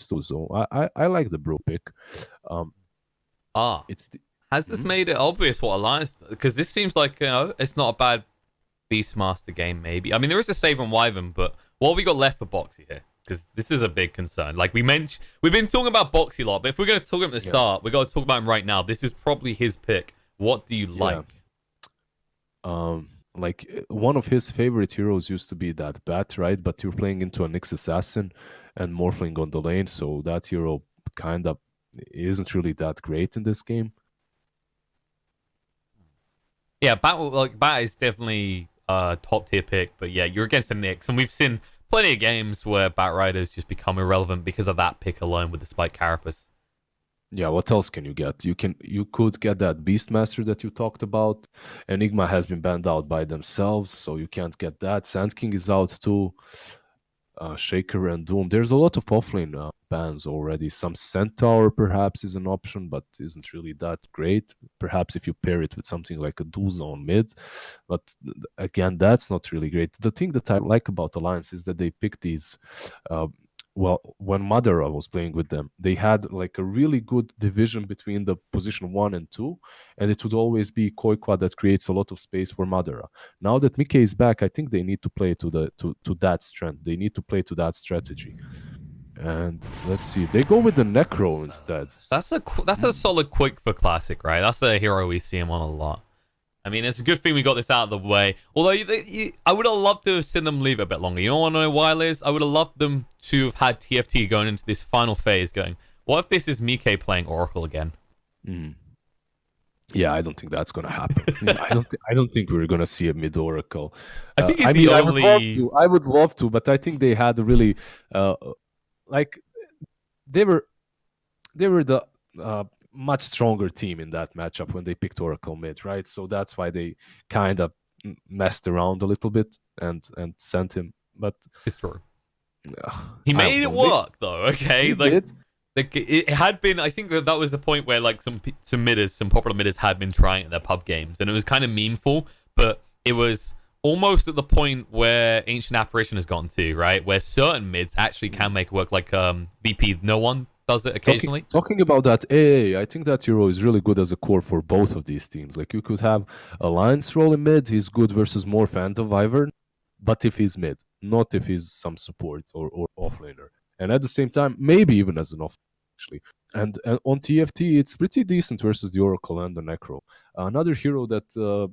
too. So I like the bro pick. It's has this made it obvious what Alliance? Because this seems like it's not a bad Beastmaster game. Maybe I mean there is a save on Wyvern, but what have we got left for Boxy here? Because this is a big concern. Like we've been talking about Boxy a lot, but if we're going to talk about him at the start, we got to talk about him right now. This is probably his pick. What do you like? Like one of his favorite heroes used to be that Bat, right? But you're playing into a Nyx Assassin and Morphling on the lane, so that hero kind of isn't really that great in this game. Yeah, Bat is definitely a top tier pick, but yeah, you're against the Nyx, and we've seen plenty of games where Bat Riders just become irrelevant because of that pick alone with the Spike Carapace. Yeah, what else can you get? You could get that Beastmaster that you talked about. Enigma has been banned out by themselves, so you can't get that. Sand King is out too. Shaker and Doom. There's a lot of offlane bans already. Some Centaur perhaps is an option, but isn't really that great. Perhaps if you pair it with something like a Duza on mid. But again, that's not really great. The thing that I like about Alliance is that they pick these when Madara was playing with them, they had like a really good division between the position 1 and 2, and it would always be Koikwa that creates a lot of space for Madara. Now that Mike is back, I think they need to play to that strength. They need to play to that strategy. And let's see, they go with the Necro instead. That's a solid quick for Classic, right? That's a hero we see him on a lot. I mean, it's a good thing we got this out of the way. Although, I would have loved to have seen them leave it a bit longer. You don't want to know why, Liz? I would have loved them to have had TFT going into this final phase going, what if this is Mike playing Oracle again? Yeah, I don't think that's going to happen. I don't think we're going to see a mid-Oracle. I think it's the only... I would love to, but I think they had a really... they were the... much stronger team in that matchup when they picked Oracle mid, right? So that's why they kind of messed around a little bit and sent him. But it's true. He made it work though. Okay, it had been. I think that was the point where like some popular midders had been trying it in their pub games, and it was kind of memeful. But it was almost at the point where Ancient Apparition has gotten to, right, where certain mids actually can make it work. Like VP, no one does it occasionally. Talking about that AA, I think that hero is really good as a core for both of these teams. Like you could have Alliance role in mid, he's good versus Morph and the Wyvern, but if he's mid, not if he's some support or offlaner. And at the same time, maybe even as an off actually. And on TFT, it's pretty decent versus the Oracle and the Necro. Another hero that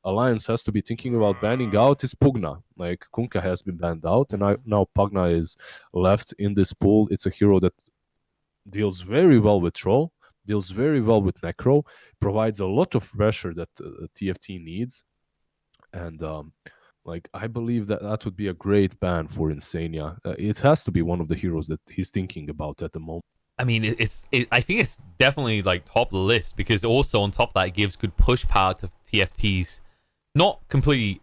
Alliance has to be thinking about banning out is Pugna. Like Kunkka has been banned out, and now Pugna is left in this pool. It's a hero that deals very well with Troll, deals very well with Necro, provides a lot of pressure that TFT needs. And I believe that would be a great ban for Insania. It has to be one of the heroes that he's thinking about at the moment. I mean, I think it's definitely like top of the list because also on top of that, it gives good push power to TFT's not completely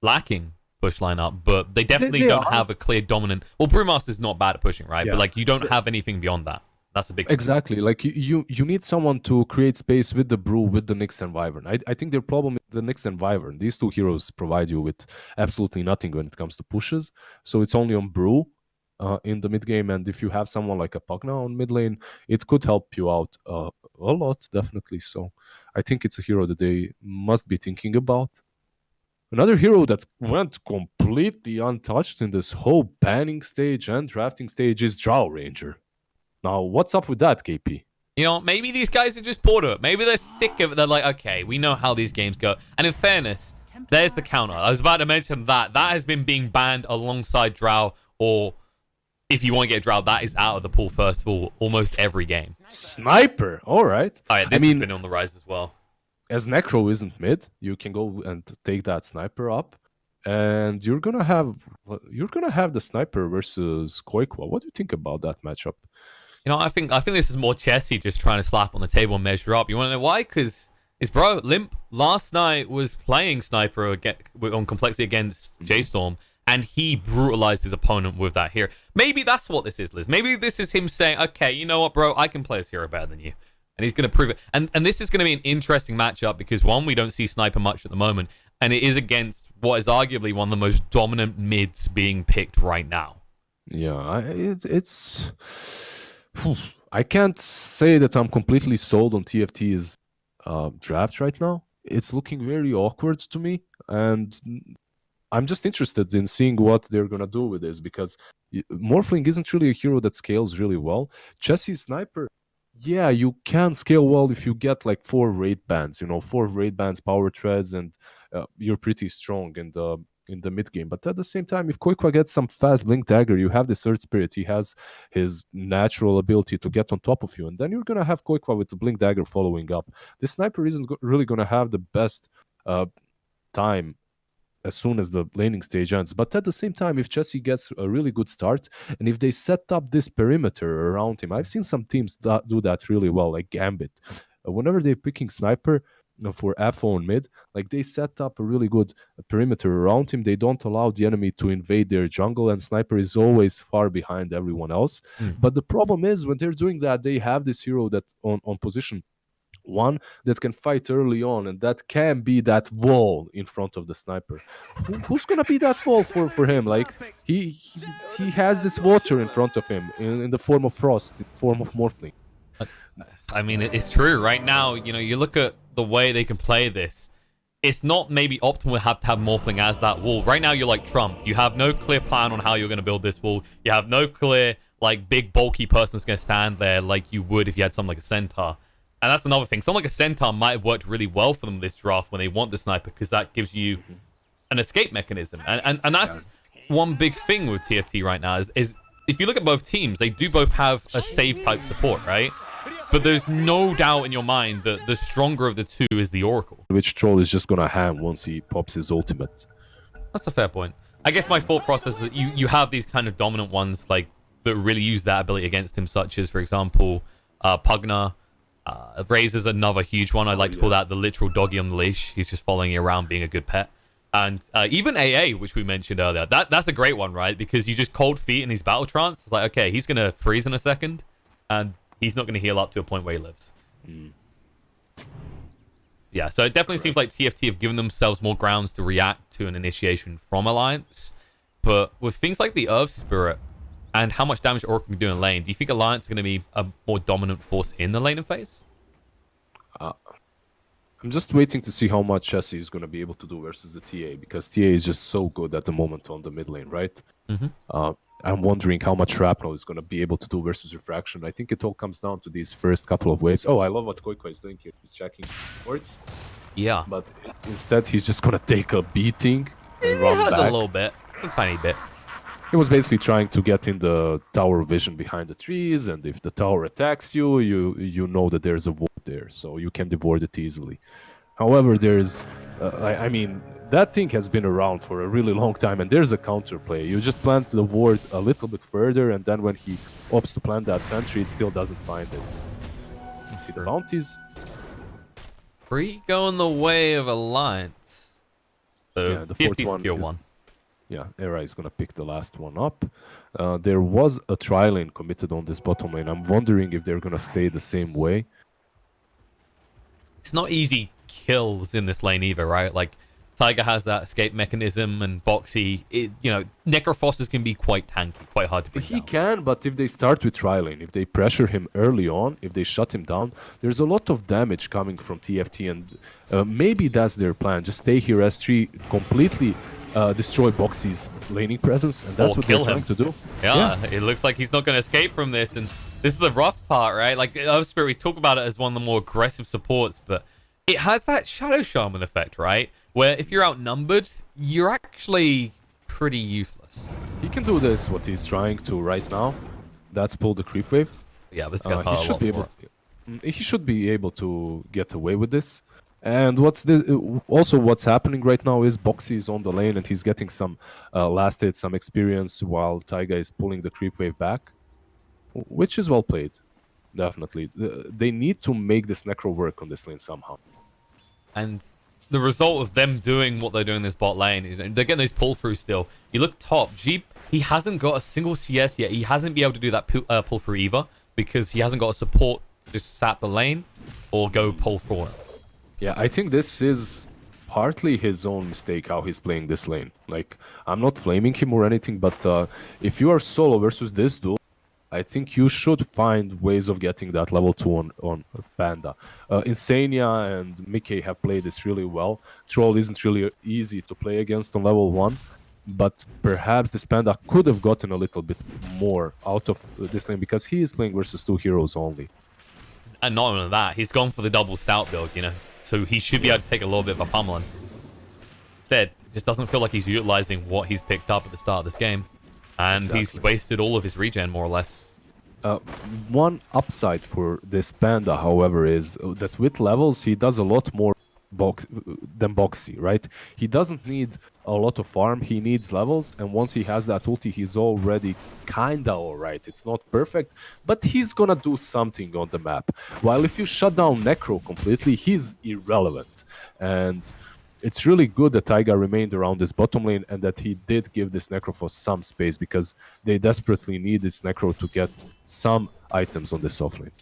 lacking push lineup, but they definitely don't have a clear dominant. Well, Brewmaster's not bad at pushing, right? Yeah. But like you don't have anything beyond that. That's a big thing. Exactly. Like you need someone to create space with the Brew, with the Nyx and Wyvern. I think their problem is the Nyx and Wyvern. These two heroes provide you with absolutely nothing when it comes to pushes. So it's only on Brew in the mid game, and if you have someone like a Pugna on mid lane, it could help you out a lot, definitely. So I think it's a hero that they must be thinking about. Another hero that went completely untouched in this whole banning stage and drafting stage is Drow Ranger. Now, what's up with that, KP? You know, maybe these guys are just bored of it. Maybe they're sick of it. They're like, okay, we know how these games go. And in fairness, there's the counter. I was about to mention that. That has been being banned alongside Drow, or if you want to get Drow, that is out of the pool first of all, almost every game. Sniper, all right. This has been on the rise as well. As Necro isn't mid, you can go and take that Sniper up, and you're gonna have the Sniper versus Koikwa. What do you think about that matchup? You know, I think this is more Chessy just trying to slap on the table and measure up. You want to know why? Because his bro Limp last night was playing Sniper on complexity against J-Storm, and he brutalized his opponent with that here. Maybe that's what this is, Liz. Maybe this is him saying, okay, you know what, bro, I can play this hero better than you. And he's going to prove it. And this is going to be an interesting matchup because, one, we don't see Sniper much at the moment. And it is against what is arguably one of the most dominant mids being picked right now. Yeah, it's. I can't say that I'm completely sold on TFT's draft right now. It's looking very awkward to me, and I'm just interested in seeing what they're gonna do with this because Morphling isn't really a hero that scales really well. Chessie Sniper, yeah, you can scale well if you get like 4 raid bands, 4 raid bands, power treads, and you're pretty strong in the mid game. But at the same time, if Koikwa gets some fast blink dagger, you have this Earth Spirit. He has his natural ability to get on top of you, and then you're gonna have Koikwa with the blink dagger following up. The sniper isn't really gonna have the best uh, time as soon as the laning stage ends. But at the same time, if Chessie gets a really good start, and if they set up this perimeter around him, I've seen some teams do that really well, like Gambit. Whenever they're picking Sniper for FO and mid, like they set up a really good perimeter around him. They don't allow the enemy to invade their jungle, and Sniper is always far behind everyone else. Mm. But the problem is when they're doing that, they have this hero that on position one that can fight early on, and that can be that wall in front of the sniper. Who's gonna be that wall for him? Like he has this water in front of him in the form of frost, in the form of morphling. I mean, it's true. Right now, you look at the way they can play this. It's not maybe optimal to have Morphling as that wall. Right now, you're like Trump. You have no clear plan on how you're going to build this wall. You have no clear, like, big, bulky person that's going to stand there like you would if you had something like a Centaur. And that's another thing. Something like a Centaur might have worked really well for them this draft when they want the Sniper, because that gives you an escape mechanism. And that's one big thing with TFT right now is if you look at both teams, they do both have a save type support, right? But there's no doubt in your mind that the stronger of the two is the Oracle. Which troll is just gonna ham once he pops his ultimate. That's a fair point. I guess my thought process is that you have these kind of dominant ones like that really use that ability against him, such as, for example, Pugna. Razor's another huge one. I like to call that the literal doggy on the leash. He's just following you around being a good pet. And even AA, which we mentioned earlier, that's a great one, right? Because you just cold feet in his battle trance. It's like, okay, he's going to freeze in a second, and he's not going to heal up to a point where he lives. Yeah, so it definitely seems like TFT have given themselves more grounds to react to an initiation from Alliance. But with things like the Earth Spirit and how much damage Oracle can do in lane, do you think Alliance is going to be a more dominant force in the laning phase? I'm just waiting to see how much Chessie is going to be able to do versus the TA, because TA is just so good at the moment on the mid lane, right? I'm wondering how much Shrapnel is going to be able to do versus Refraction. I think it all comes down to these first couple of waves. Oh, I love what Koikoi is doing here. He's checking words. Yeah. But instead, he's just going to take a beating and run back. A little bit. A tiny bit. He was basically trying to get in the tower vision behind the trees, and if the tower attacks you, you know that there's a ward there, so you can devoid it easily. However, there's, I mean, that thing has been around for a really long time, and there's a counterplay. You just plant the ward a little bit further, and then when he opts to plant that sentry, it still doesn't find it. Let's see the bounties. Free going the way of Alliance. So Yeah, the fourth one. one. Yeah, Era is going to pick the last one up. There was a tri-lane committed on this bottom lane. I'm wondering if they're going to stay the same way. It's not easy kills in this lane either, right? Like, Tiger has that escape mechanism, and Boxy, Necrophosphorus can be quite tanky, quite hard to bring down. He can, but if they start with tri-lane, if they pressure him early on, if they shut him down, there's a lot of damage coming from TFT, and maybe that's their plan. Just stay here S3, completely destroy Boxy's laning presence, and that's what they're trying to do. Yeah, it looks like he's not going to escape from this, and this is the rough part, right? Like, Earth Spirit, we talk about it as one of the more aggressive supports, but it has that Shadow Shaman effect, right? Where if you're outnumbered, you're actually pretty useless. He can do this, what he's trying to right now. That's pull the creep wave. Yeah, this is he should be able. He should be able to get away with this. And what's happening right now is Boxy is on the lane and he's getting some last hit, some experience, while Taiga is pulling the creep wave back, which is well played. Definitely, they need to make this necro work on this lane somehow. And the result of them doing what they're doing in this bot lane is they're getting those pull through still. You look top, Jeep, he hasn't got a single CS yet. He hasn't been able to do that pull through either because he hasn't got a support to just sap the lane or go pull through it. Yeah, I think this is partly his own mistake how he's playing this lane. Like, I'm not flaming him or anything, but if you are solo versus this dude, I think you should find ways of getting that level 2 on Panda. Insania and Mickey have played this really well. Troll isn't really easy to play against on level 1, but perhaps this Panda could have gotten a little bit more out of this lane because he is playing versus 2 heroes only. And not only that, he's gone for the double stout build, you know, so he should be able to take a little bit of a pummeling. Instead, it just doesn't feel like he's utilizing what he's picked up at the start of this game. And he's wasted all of his regen, more or less. One upside for this Panda, however, is that with levels, he does a lot more than Boxy, right? He doesn't need a lot of farm, he needs levels, and once he has that ulti, he's already kinda alright. It's not perfect, but he's gonna do something on the map. While if you shut down Necro completely, he's irrelevant. And it's really good that Taiga remained around this bottom lane and that he did give this Necro for some space because they desperately need this Necro to get some items on this off lane.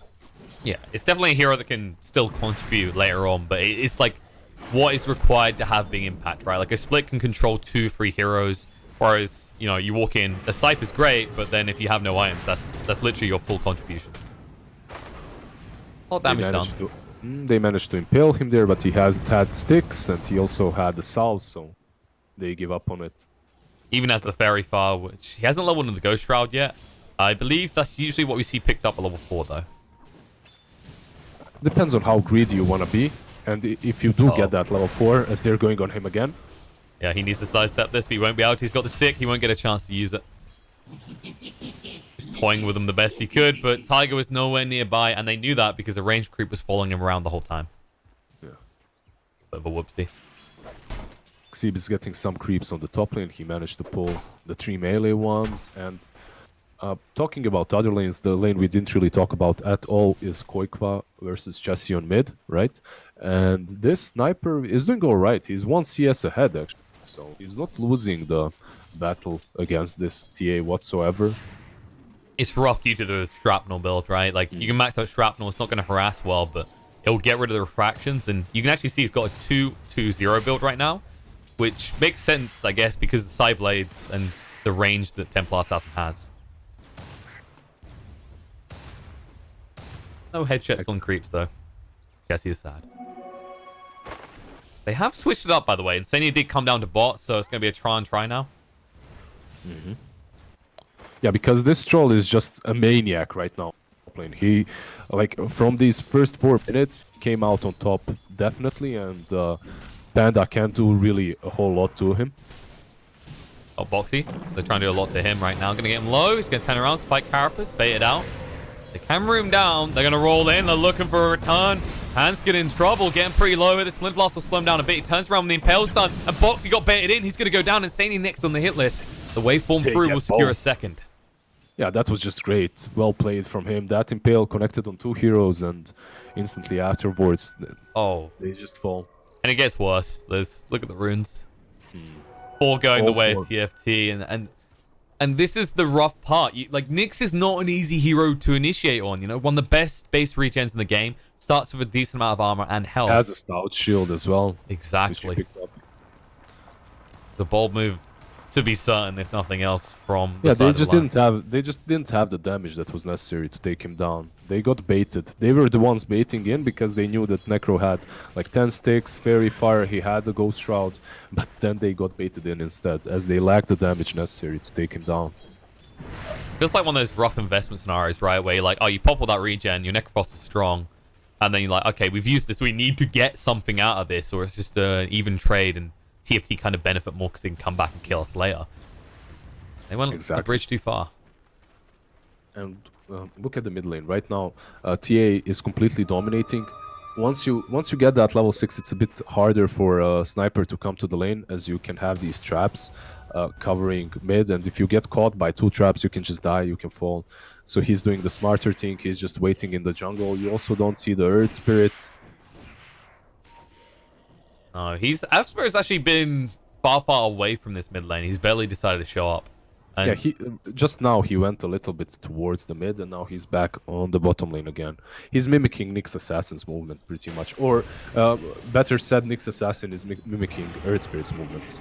Yeah, it's definitely a hero that can still contribute later on, but it's like what is required to have big impact, right? Like a split can control 2-3 heroes, whereas, you know, you walk in, a Scythe is great, but then if you have no items, that's literally your full contribution. All damage done. They managed to impale him there, but he hasn't had sticks, and he also had the salve, so they give up on it. Even as the Fairy Fire, which he hasn't leveled in the Ghost Shroud yet. I believe that's usually what we see picked up at level 4, though. Depends on how greedy you want to be, and if you do get that level 4, as they're going on him again. Yeah, he needs to sidestep this, but he won't be able to. He's got the stick, he won't get a chance to use it. Just toying with him the best he could, but Tiger was nowhere nearby, and they knew that because the range creep was following him around the whole time. Yeah. Bit of a whoopsie. Xib is getting some creeps on the top lane. He managed to pull the 3 melee ones, and talking about other lanes, the lane we didn't really talk about at all is Koikwa versus Chassis on mid, right? And this sniper is doing alright. He's 1 CS ahead, actually. So he's not losing the battle against this TA whatsoever. It's rough due to the shrapnel build, right? Like, you can max out shrapnel, it's not going to harass well, but it'll get rid of the refractions, and you can actually see he's got a 2-2-0 build right now, which makes sense, I guess, because of the side blades and the range that Templar Assassin has. No headshots on creeps, though. Jesse is sad. They have switched it up, by the way. Insania did come down to bot, so it's going to be a try and try now. Mm-hmm. Yeah, because this troll is just a maniac right now. He, like, from these first 4 minutes, came out on top, definitely, and Panda can't do really a whole lot to him. Oh, Boxy. They're trying to do a lot to him right now. Going to get him low. He's going to turn around, spike Carapace, bait it out. They camera him down. They're going to roll in. They're looking for a return. Hans get in trouble, getting pretty low. The Splint Blast will slow him down a bit. He turns around with the Impale Stun, and Boxy got baited in. He's going to go down. Insania next on the hit list. The waveform through will secure a second. Yeah, that was just great. Well played from him. That Impale connected on 2 heroes, and instantly afterwards, they just fall. And it gets worse. Let's look at the runes. 4 going the way of TFT, and this is the rough part. Like, Nyx is not an easy hero to initiate on, you know? One of the best base regens in the game. Starts with a decent amount of armor and health. Has a stout shield as well. Exactly. The bold move, to be certain, if nothing else, from the they just didn't have the damage that was necessary to take him down. They got baited. They were the ones baiting in because they knew that Necro had like 10 sticks, Fairy Fire, he had the Ghost Shroud, but then they got baited in instead, as they lacked the damage necessary to take him down. Feels like one of those rough investment scenarios, right? Where you're like, oh, you pop all that regen, your Necrophos is strong, and then you're like, okay, we've used this, we need to get something out of this, or it's just an even trade, and TFT kind of benefit more because they can come back and kill us later. They went a bridge too far. And look at the mid lane right now. TA is completely dominating. Once you get that level 6, it's a bit harder for a sniper to come to the lane, as you can have these traps covering mid, and if you get caught by 2 traps, you can just die, you can fall. So he's doing the smarter thing. He's just waiting in the jungle. You also don't see the Earth Spirit. No, Avsper has actually been far away from this mid lane. He's barely decided to show up. Yeah, And he just now he went a little bit towards the mid, and now he's back on the bottom lane again. He's mimicking Nyx Assassin's movement pretty much, or better said, Nyx Assassin is mimicking Earth Spirit's movements.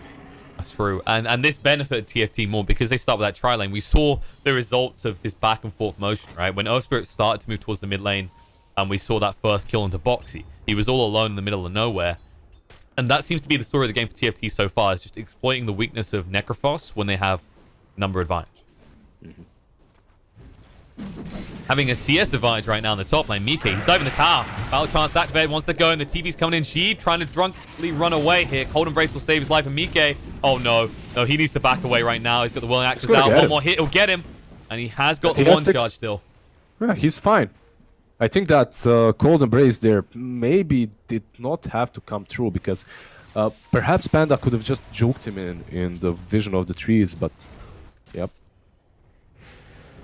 that's true. And this benefited TFT more because they start with that tri lane. We saw the results of this back and forth motion, right? When Earth Spirit started to move towards the mid lane, and we saw that first kill into Boxy, he was all alone in the middle of nowhere. And that seems to be the story of the game for TFT so far, is just exploiting the weakness of Necrophos when they have number advantage. Having a CS advantage right now in the top lane. Mike, he's diving the tower. Battle chance activated, wants to go, and the TV's coming in. Sheep trying to drunkenly run away here. Cold Embrace will save his life, and Mike, oh no. No, he needs to back away right now. He's got the willing axes out. One more hit, he'll get him. And he has got the one charge still. Yeah, he's fine. I think that Cold Embrace there maybe did not have to come true, because perhaps Panda could have just juked him in the vision of the trees, but yep.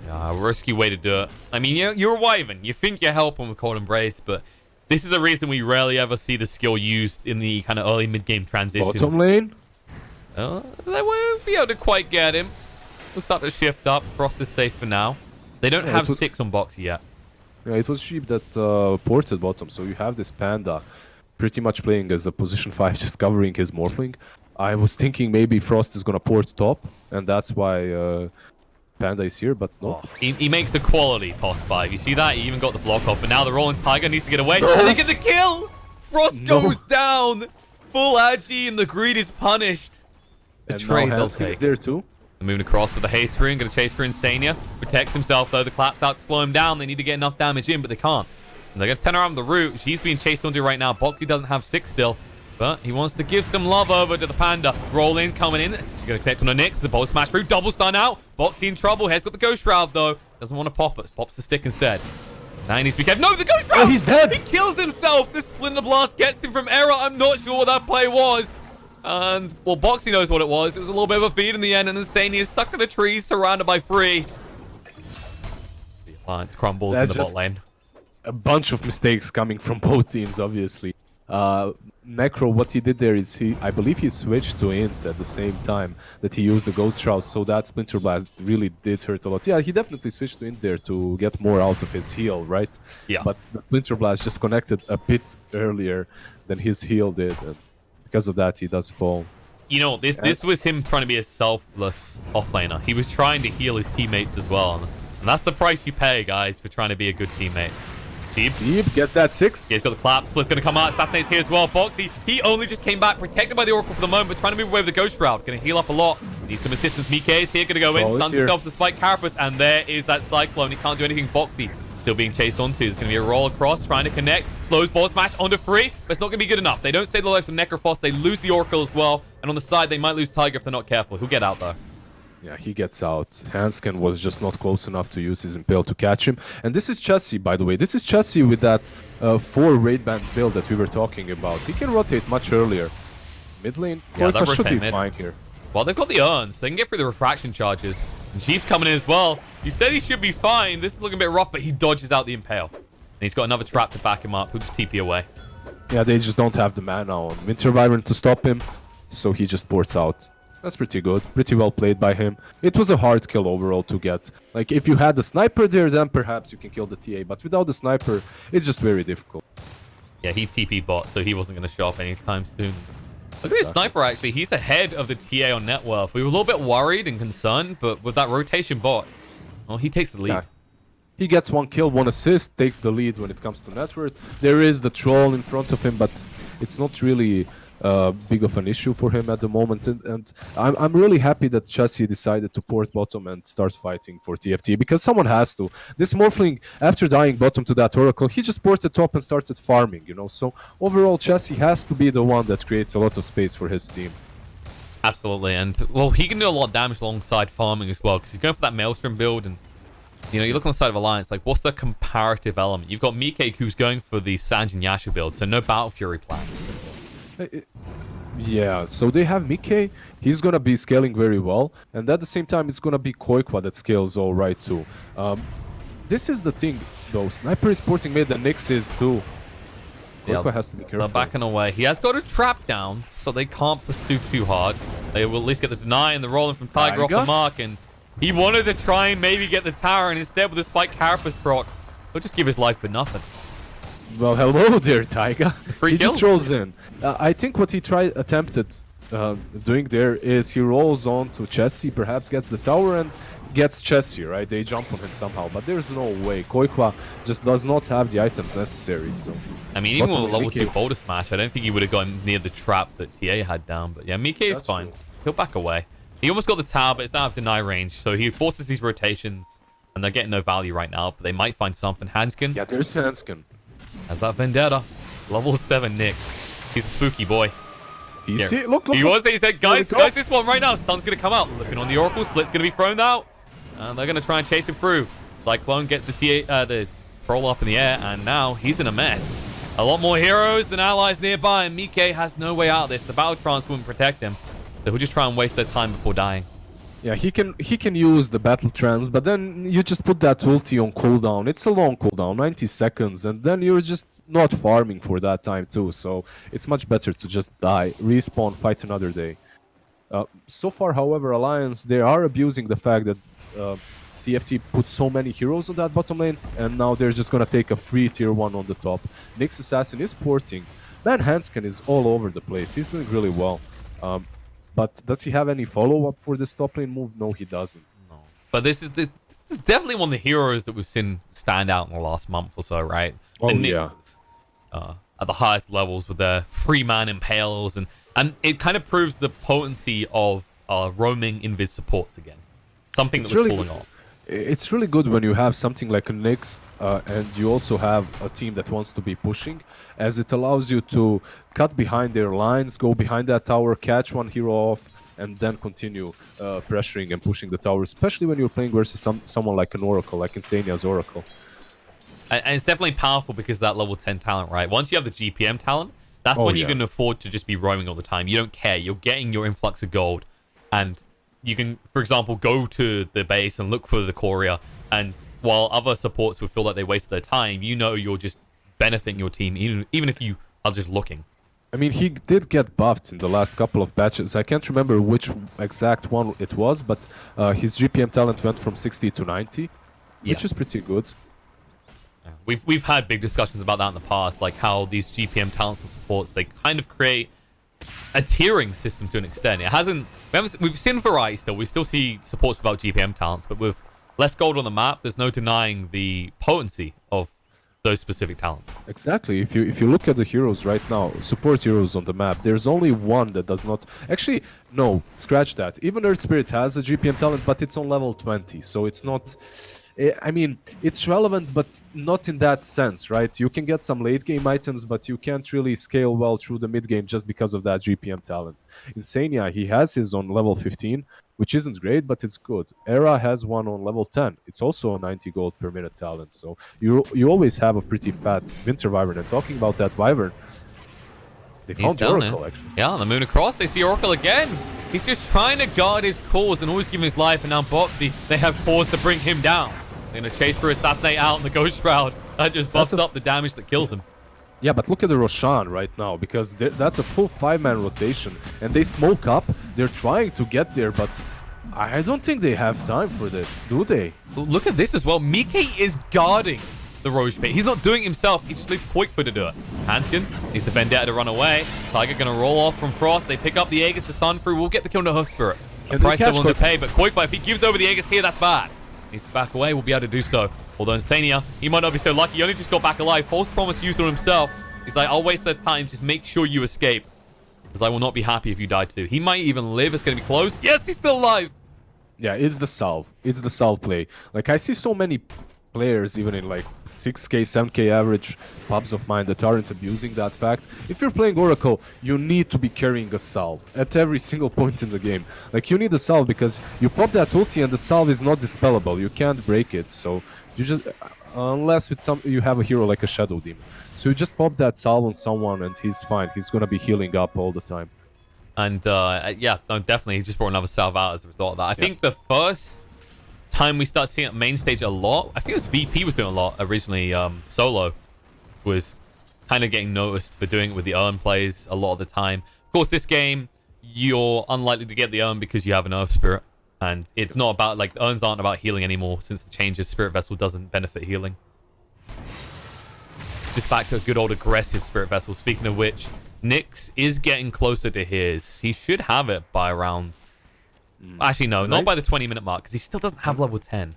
Yeah, risky way to do it. I mean, you're Wyvern. You think you're helping with Cold Embrace, but this is a reason we rarely ever see the skill used in the kind of early mid-game transition. Bottom lane? They won't be able to quite get him. We'll start to shift up. Frost is safe for now. They don't have 6 on Boxy yet. Yeah, it was Sheep that ported bottom, so you have this Panda pretty much playing as a position 5, just covering his Morphling. I was thinking maybe Frost is gonna port top, and that's why Panda is here, but no. Oh, he makes a quality pos 5. You see that? He even got the block off, but now the rolling Tiger needs to get away. And they get the kill! Frost goes down! Full Agi, and the greed is punished. A trade they'll take. There too. They're moving across with the haste rune, gonna chase for Insania. Protects himself though, the clap's out to slow him down. They need to get enough damage in, but they can't. And they're gonna turn around the route. She's being chased onto right now. Boxy doesn't have 6 still, but he wants to give some love over to the Panda. Roll in, coming in. He's gonna connect on the Nyx. The bolt smash through, double stun out. Boxy in trouble. Hair's got the Ghost Shroud though. Doesn't want to pop it. Pops the stick instead. Now he needs to be careful. No, the Ghost Shroud! Oh, he's dead! He kills himself! The Splinter Blast gets him from error. I'm not sure what that play was. And, well, Boxy knows what it was. It was a little bit of a feed in the end, and Insania is stuck in the trees, surrounded by 3. The alliance crumbles in the bot lane. A bunch of mistakes coming from both teams, obviously. Necro, what he did there is I believe he switched to Int at the same time that he used the Ghost Shroud, so that Splinter Blast really did hurt a lot. Yeah, he definitely switched to Int there to get more out of his heal, right? Yeah. But the Splinter Blast just connected a bit earlier than his heal did, and because of that, he does fall. You know, this was him trying to be a selfless offlaner. He was trying to heal his teammates as well, and that's the price you pay, guys, for trying to be a good teammate. Deep gets that 6. Yeah, he's got the clap. Split's going to come out. Assassinates here as well. Boxy, he only just came back, protected by the Oracle for the moment, but trying to move away with the Ghost Shroud. Going to heal up a lot. Needs some assistance. Mike is here, going to go in. Stuns himself to Spike Carapace, and there is that Cyclone. He can't do anything. Boxy still being chased onto. There's going to be a roll across, trying to connect. Slows ball smash onto 3, but it's not going to be good enough. They don't save the life from Necrophos. They lose the Oracle as well, and on the side, they might lose Tiger if they're not careful. He'll get out, though. Yeah, he gets out. Hansken was just not close enough to use his Impale to catch him. And this is Chassis, by the way. This is Chassis with that 4 raid band build that we were talking about. He can rotate much earlier. Mid lane, Qualifier should be fine here. Well, they've got the urns. They can get through the refraction charges. And Chief's coming in as well. He said he should be fine. This is looking a bit rough, but he dodges out the Impale. And he's got another trap to back him up. He'll just TP away. Yeah, they just don't have the mana on Winter Wyvern to stop him. So he just ports out. That's pretty good. Pretty well played by him. It was a hard kill overall to get. Like, if you had the sniper there, then perhaps you can kill the TA. But without the sniper, it's just very difficult. Yeah, he TP bot, so he wasn't going to show up anytime soon. Look at this sniper, actually. He's ahead of the TA on net worth. We were a little bit worried and concerned, but with that rotation bot, well, he takes the lead. Yeah. He gets 1 kill, 1 assist, takes the lead when it comes to net worth. There is the troll in front of him, but it's not really big of an issue for him at the moment, and I'm really happy that Chassis decided to port bottom and start fighting for TFT, because someone has to. This Morphling, after dying bottom to that Oracle, he just ported top and started farming, you know, so overall Chassis has to be the one that creates a lot of space for his team. Absolutely, and well, he can do a lot of damage alongside farming as well, because he's going for that Maelstrom build, and you know, you look on the side of Alliance, like, what's the comparative element? You've got Mike, who's going for the Sanj and Yasha build, so no Battle Fury plans. Yeah, so they have Mike, he's gonna be scaling very well, and at the same time it's gonna be Koikwa that scales all right too. This is the thing though, Sniper is porting mid and Nyx is too. Koikwa has to be careful. They're backing away. He has got a trap down, so they can't pursue too hard. They will at least get the deny and the rolling from Tiger off the mark, and He wanted to try and maybe get the tower, and instead with the Spike Carapace proc, he'll just give his life for nothing. Well, hello there, Taiga. Free He kills. just rolls in. I think what he attempted doing there is he rolls on to Chessie, perhaps gets the tower and gets Chessie, right? They jump on him somehow, but there's no way. Koikwa just does not have the items necessary, so... I mean, even with Bottom level Mike- 2 Boulder Smash, I don't think he would have gone near the trap that TA had down. But yeah, Mike is That's fine. true. He'll back away. He almost got the tower, but it's out of deny range, so he forces these rotations, and they're getting no value right now, but they might find something. Hanskin Yeah, there's Hanskin. has that Vendetta. Level 7 Nyx. He's a spooky boy. He Yeah. see, look, He said, guys, go. guys, this one right now. Stun's going to come out. Looking on the Oracle. Split's going to be thrown out. And they're going to try and chase him through. Cyclone gets the troll up in the air, and now he's in a mess. A lot more heroes than allies nearby, and Mike has no way out of this. The battle trance wouldn't protect him. So he'll just try and waste their time before dying. Yeah, he can use the battle trance, but then you just put that ulti on cooldown. It's a long cooldown, 90 seconds, and then you're just not farming for that time too. So it's much better to just die, respawn, fight another day. So far, however, Alliance, they are abusing the fact that TFT put so many heroes on that bottom lane, and now they're just gonna take a free tier 1 on the top. Nyx Assassin is porting. Man, Hanskin is all over the place. He's doing really well. But does he have any follow-up for this top lane move? No, he doesn't. No. But this is definitely one of the heroes that we've seen stand out in the last month or so, right? Oh, the yeah. At the highest levels with their free-man impales, and it kind of proves the potency of roaming invis supports again. Something It's that was really falling off. It's really good when you have something like a Nyx and you also have a team that wants to be pushing, as it allows you to cut behind their lines, go behind that tower, catch one hero off, and then continue pressuring and pushing the tower, especially when you're playing versus someone like an Oracle, like Insania's Oracle. And it's definitely powerful because of that level 10 talent, right? Once you have the GPM talent, that's when you can afford to just be roaming all the time. You don't care. You're getting your influx of gold. And you can, for example, go to the base and look for the Courier. And while other supports would feel like they wasted their time, you know you're just benefiting your team, even if you are just looking. I mean, he did get buffed in the last couple of patches. I can't remember which exact one it was, but his GPM talent went from 60 to 90, which is pretty good. We've had big discussions about that in the past, like how these GPM talents and supports, they kind of create a tiering system to an extent. We've seen variety still. We still see supports without GPM talents, but with less gold on the map, there's no denying the potency of those specific talents. Exactly. If you look at the heroes right now, support heroes on the map, there's only one that does not. Actually, no, scratch that. Even Earth Spirit has a GPM talent, but it's on level 20, so it's not. I mean, it's relevant, but not in that sense, right? You can get some late game items, but you can't really scale well through the mid game just because of that GPM talent. Insania, he has his on level 15, which isn't great, but it's good. Era has one on level 10. It's also a 90 gold per minute talent, so you always have a pretty fat Winter Wyvern. And talking about that Wyvern, they found the Oracle, actually. Yeah, on the moon across, they see Oracle again. He's just trying to guard his cause and always give him his life, and now Boxy, they have cause to bring him down. They're going to chase for Assassinate out in the Ghost Shroud. That just buffs up the damage that kills him. Yeah, but look at the Roshan right now, because that's a full 5-man rotation, and they smoke up. They're trying to get there, but I don't think they have time for this, do they? Look at this as well. Mike is guarding the Roche Pit. He's not doing it himself. He just leaves Qualifier to do it. Hanskin needs the Vendetta to run away. Tiger going to roll off from Frost. They pick up the Aegis to stun through. We'll get the kill to Hoof Spirit. A price they're willing to pay, but Qualifier, if he gives over the Aegis here, that's bad. Needs to back away. We'll be able to do so. Although Insania, he might not be so lucky. He only just got back alive. False promise used on himself. He's like, I'll waste their time. Just make sure you escape. Because I will not be happy if you die too. He might even live. It's going to be close. Yes, he's still alive. Yeah, it's the salve. It's the salve play. Like, I see so many players, even in like 6k, 7k average pubs of mine, that aren't abusing that fact. If you're playing Oracle, you need to be carrying a salve at every single point in the game. Like, you need a salve because you pop that ulti and the salve is not dispellable. You can't break it. So you just, unless with you have a hero like a Shadow Demon. So you just pop that salve on someone and he's fine. He's gonna be healing up all the time. And yeah, no, definitely, he just brought another salve out as a result of that. I think the first time we start seeing it main stage a lot, I think it was VP was doing a lot originally. Solo was kind of getting noticed for doing it with the Urn plays a lot of the time. Of course, this game, you're unlikely to get the Urn because you have an Earth Spirit. And it's not about, like, the urns aren't about healing anymore since the changes. Spirit Vessel doesn't benefit healing. Just back to a good old aggressive Spirit Vessel. Speaking of which, Nyx is getting closer to his. He should have it by around... Actually, no, not by the 20-minute mark, because he still doesn't have level 10.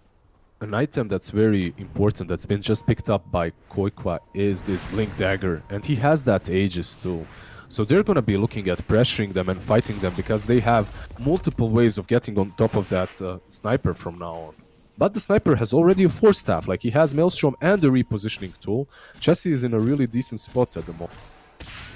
An item that's very important that's been just picked up by Koikwa is this Link Dagger, and he has that Aegis too. So they're going to be looking at pressuring them and fighting them because they have multiple ways of getting on top of that sniper from now on. But the sniper has already a 4-staff, like he has Maelstrom and a repositioning tool. Chessie is in a really decent spot at the moment.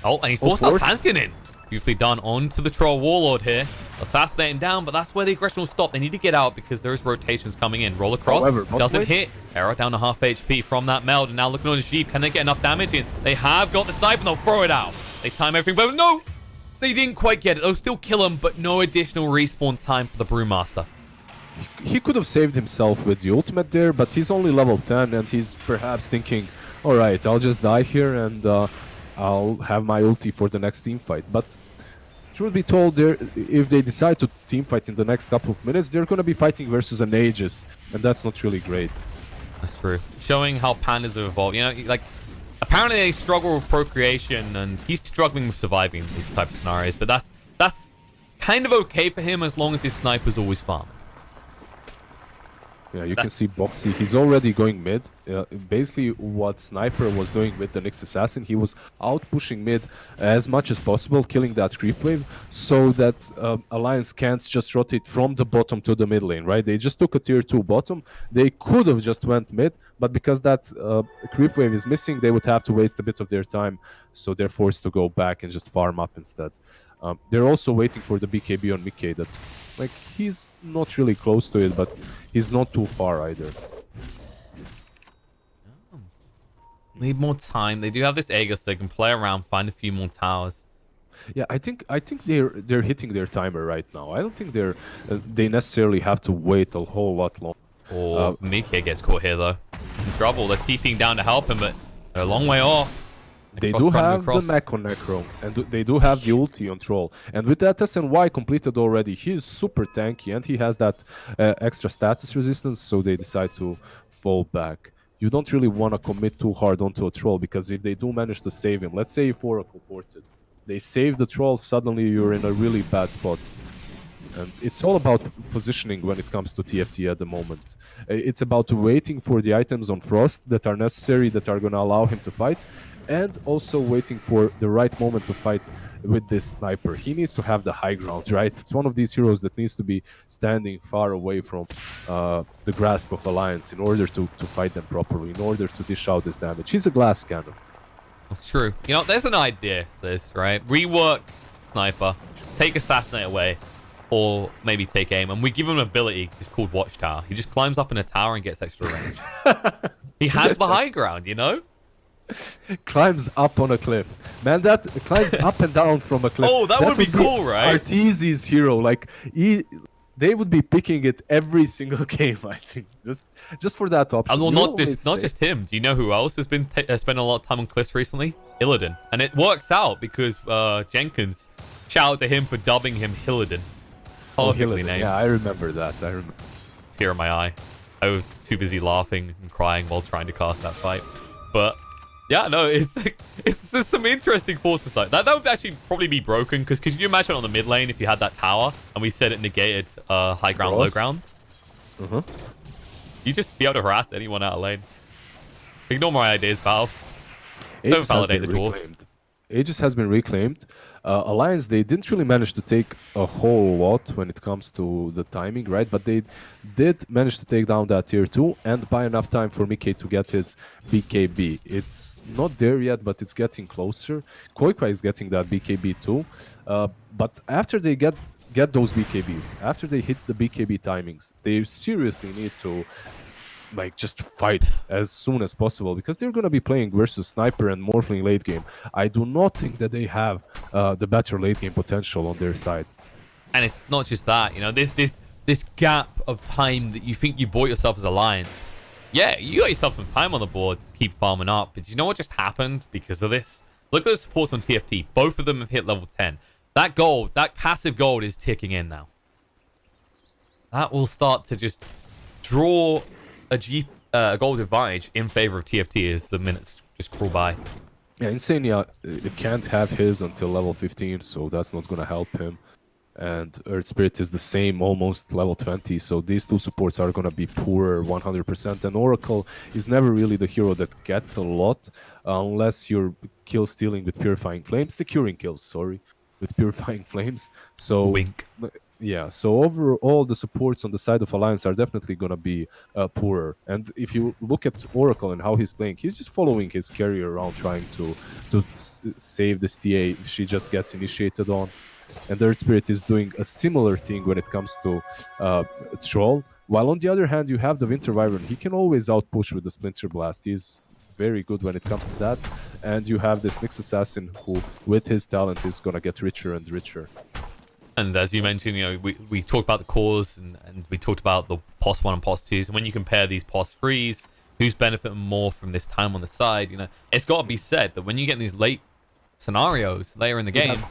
Oh, and he forced us Hanskin in. Beautifully done onto the Troll Warlord here. Assassinate him down, but that's where the aggression will stop. They need to get out because there's rotations coming in. Roll across. However, doesn't hit. Arrow down to half HP from that meld. And now looking on his Jeep. Can they get enough damage in? They have got the sniper. They'll throw it out. They time everything, but no! They didn't quite get it. They'll still kill him, but no additional respawn time for the Brewmaster. He could have saved himself with the ultimate there, but he's only level 10 and he's perhaps thinking, alright, I'll just die here and I'll have my ulti for the next team fight. But truth be told, if they decide to team fight in the next couple of minutes, they're going to be fighting versus an Aegis, and that's not really great. That's true. Showing how pandas have evolved. You know, like, apparently they struggle with procreation, and he's struggling with surviving these type of scenarios, but that's kind of okay for him as long as his sniper's always farming. Yeah, you can see Boxy. He's already going mid. Basically, what Sniper was doing with the Nyx Assassin, he was out pushing mid as much as possible, killing that creep wave, so that Alliance can't just rotate from the bottom to the mid lane, right? They just took a tier 2 bottom. They could have just went mid, but because that creep wave is missing, they would have to waste a bit of their time, so they're forced to go back and just farm up instead. They're also waiting for the BKB on Mickey. That's like, he's not really close to it, but he's not too far either. Need more time. They do have this Aegis, so they can play around, find a few more towers. Yeah, I think they're hitting their timer right now. I don't think they necessarily have to wait a whole lot long. Oh, Mickey gets caught here though. In trouble. They're TPing down to help him, but they're a long way off. They do have the mech on Necro, and they do have the ulti on Troll. And with that SNY completed already, he's super tanky, and he has that extra status resistance, so they decide to fall back. You don't really want to commit too hard onto a Troll, because if they do manage to save him, let's say if Oracle ported, they save the Troll, suddenly you're in a really bad spot. And it's all about positioning when it comes to TFT at the moment. It's about waiting for the items on Frost that are necessary, that are going to allow him to fight, and also waiting for the right moment to fight with this sniper. He needs to have the high ground, right? It's one of these heroes that needs to be standing far away from the grasp of Alliance in order to fight them properly, in order to dish out this damage. He's a glass cannon. That's true. You know, there's an idea for this, right? Rework Sniper, take Assassinate away, or maybe take aim, and we give him an ability just called Watchtower. He just climbs up in a tower and gets extra range. He has the high ground, you know? Climbs up on a cliff. Man, that climbs up and down from a cliff. Oh, that would be cool, right? Arteezy's hero. Like, they would be picking it every single game, I think. Just for that option. Well, not just him. Do you know who else has been spending a lot of time on cliffs recently? Illidan. And it works out because Jenkins, shout out to him for dubbing him Hillidan. Oh, Hillidan. Yeah, I remember that. I remember. Tear in my eye. I was too busy laughing and crying while trying to cast that fight. But yeah, no, it's just some interesting forces like that. That would actually probably be broken, because could you imagine on the mid lane if you had that tower and we said it negated high ground, low ground? You just be able to harass anyone out of lane. Ignore my ideas, Valve. Don't validate the dwarves. Aegis has been reclaimed. Alliance, they didn't really manage to take a whole lot when it comes to the timing, right? But they did manage to take down that tier 2 and buy enough time for Mickey to get his BKB. It's not there yet, but it's getting closer. Koikwa is getting that BKB too. But after they get those BKBs, after they hit the BKB timings, they seriously need to just fight as soon as possible, because they're going to be playing versus Sniper and Morphling late game. I do not think that they have the better late game potential on their side. And it's not just that, you know, this gap of time that you think you bought yourself as Alliance. Yeah, you got yourself some time on the board to keep farming up, but you know what just happened because of this? Look at the supports on TFT. Both of them have hit level 10. That gold, that passive gold is ticking in now. that will start to just draw a gold advantage in favor of TFT as the minutes just crawl by. Yeah, Insania can't have his until level 15, so that's not gonna help him. And Earth Spirit is the same, almost level 20, so these two supports are gonna be poorer 100%. And Oracle is never really the hero that gets a lot, unless you're kill stealing with Purifying Flames, securing kills, sorry, with Purifying Flames. So Wink. yeah, so overall the supports on the side of Alliance are definitely gonna be poorer. And if you look at Oracle and how he's playing, he's just following his carrier around, trying to save this TA if she just gets initiated on. And Earth Spirit is doing a similar thing when it comes to Troll. While on the other hand, you have the Winter Wyvern. He can always outpush with the Splinter Blast. He's very good when it comes to that. And you have this Nyx Assassin who, with his talent, is gonna get richer and richer. And as you mentioned, you know, we talked about the cores and we talked about the POS 1 and POS 2s. And when you compare these POS 3s, who's benefiting more from this time on the side, you know, it's got to be said that when you get in these late scenarios later in the game,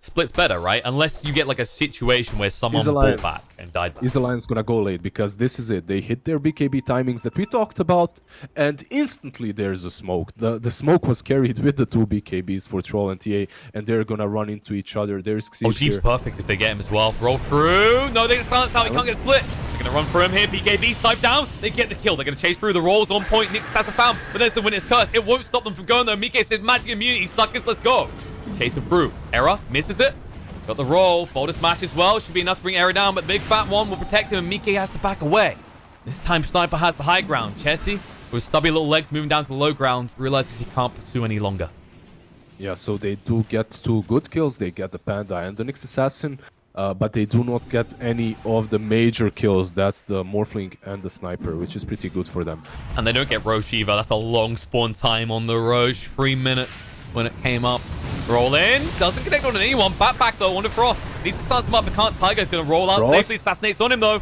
Split's better, right? Unless you get like a situation where someone bought back and died back. Is Alliance gonna go late? Because this is it. They hit their BKB timings that we talked about, and instantly there's a smoke. The smoke was carried with the two BKBs for Troll and TA, and they're gonna run into each other. There's Xyz Jeep's here. perfect if they get him as well. Roll through. No, they silence out. He can't get split. They're gonna run for him here. BKB side down. They get the kill. They're gonna chase through. The rolls on point. Nyx has a found, but there's the Winter's Curse. It won't stop them from going though. Mike says magic immunity. Suckers, let's go. Chasing through. Error misses it. Got the roll. Boulder smash as well. Should be enough to bring Error down, but the big fat one will protect him, and Mike has to back away. This time, Sniper has the high ground. Chessie, with stubby little legs moving down to the low ground, realizes he can't pursue any longer. Yeah, so they do get two good kills. They get the Panda and the Nyx Assassin, but they do not get any of the major kills. That's the Morphling and the Sniper, which is pretty good for them. And they don't get Roche either. That's a long spawn time on the Roche. 3 minutes when it came up. Roll in. Doesn't connect on anyone. Back though on the Frost. Needs to size him up, but can't. Tiger's going to roll out safely. Assassinates on him though.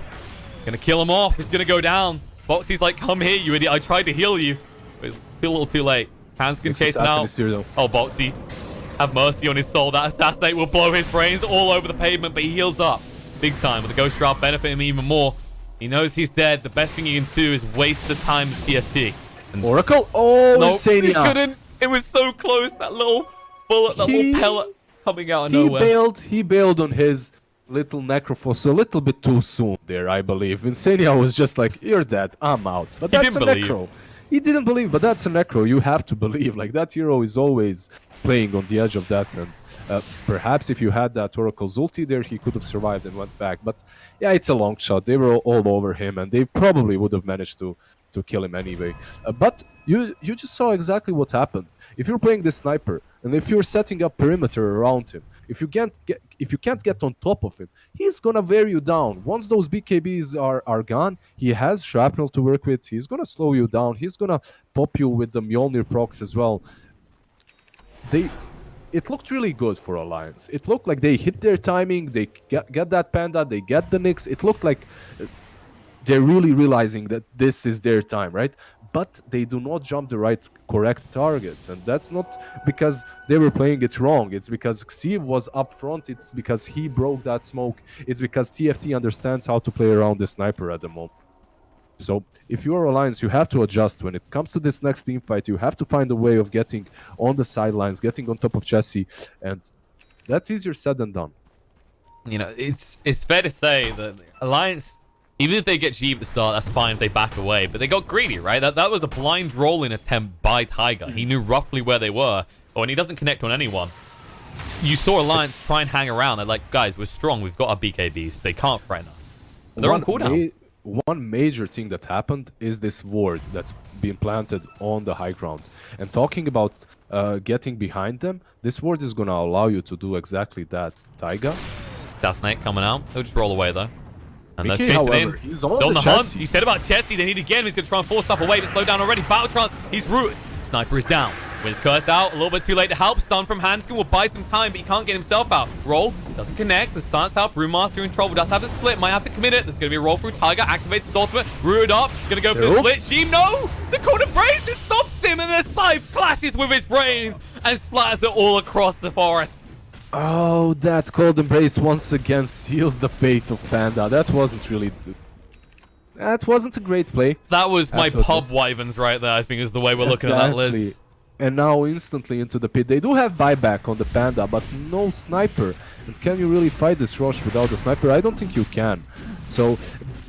Going to kill him off. He's going to go down. Boxy's like, come here, you idiot. I tried to heal you. But it's a little too late. Hanskin chasing out. Here, oh, Boxy. Have mercy on his soul. That assassinate will blow his brains all over the pavement, but he heals up big time. With the Ghost Shroud benefit him even more. He knows he's dead. The best thing he can do is waste the time with TFT. And Oracle? Oh, nope, Insania. He couldn't. It was so close. That little bullet, that little pellet coming out of nowhere. He bailed on his little Necrophos a little bit too soon there, I believe. Insania was just like, you're dead, I'm out. But that's a Necro. He didn't believe, but that's a Necro. You have to believe. Like, that hero is always playing on the edge of that. And perhaps if you had that Oracle's ulti there, he could have survived and went back. But yeah, it's a long shot. They were all over him, and they probably would have managed to kill him anyway. But you just saw exactly what happened. If you're playing this Sniper, and if you're setting up perimeter around him, if you can't get on top of him, he's gonna wear you down. Once those BKBs are gone, he has shrapnel to work with. He's gonna slow you down. He's gonna pop you with the Mjolnir procs as well. It looked really good for Alliance. It looked like they hit their timing. They get that Panda. They get the Nyx. It looked like they're really realizing that this is their time, right? But they do not jump the correct targets, and that's not because they were playing it wrong. It's because Xyz was up front. It's because he broke that smoke. It's because TFT understands how to play around the Sniper at the moment. So if you're Alliance, you have to adjust. When it comes to this next team fight, you have to find a way of getting on the sidelines, getting on top of Chessie, and that's easier said than done. You know, it's fair to say that Alliance, even if they get G at the start, that's fine if they back away. But they got greedy, right? That was a blind rolling attempt by Tiger. He knew roughly where they were. But when he doesn't connect on anyone, you saw Alliance try and hang around. They're like, guys, we're strong. We've got our BKBs. They can't threaten us. They're on cooldown. One major thing that happened is this ward that's been planted on the high ground. And talking about getting behind them, this ward is going to allow you to do exactly that. Tiger. Assassinate coming out. He'll just roll away, though. And they're Mickey, chasing however, in. he's on the hunt. You said about Chessie, they need to get him. He's going to try and force stuff away, but slow down already. Battle Trance, he's rooted. Sniper is down. Wins Curse out, a little bit too late to help. Stun from Hanskin will buy some time, but he can't get himself out. Roll, doesn't connect. The Silence out, Brewmaster in trouble. Does have a split, might have to commit it. There's going to be a roll through. Tiger activates his ultimate. Rooted up, going to go for the split. Sheem, no! The corner brains, it stops him, and the scythe clashes with his brains and splatters it all across the forest. Oh, that cold embrace once again seals the fate of Panda. That wasn't really... That wasn't a great play. That was I my have to admit. pub wyverns right there, I think is the way we're looking at that, Exactly. Liz. And now instantly into the pit. They do have buyback on the Panda, but no sniper. And can you really fight this rush without the sniper? I don't think you can. So,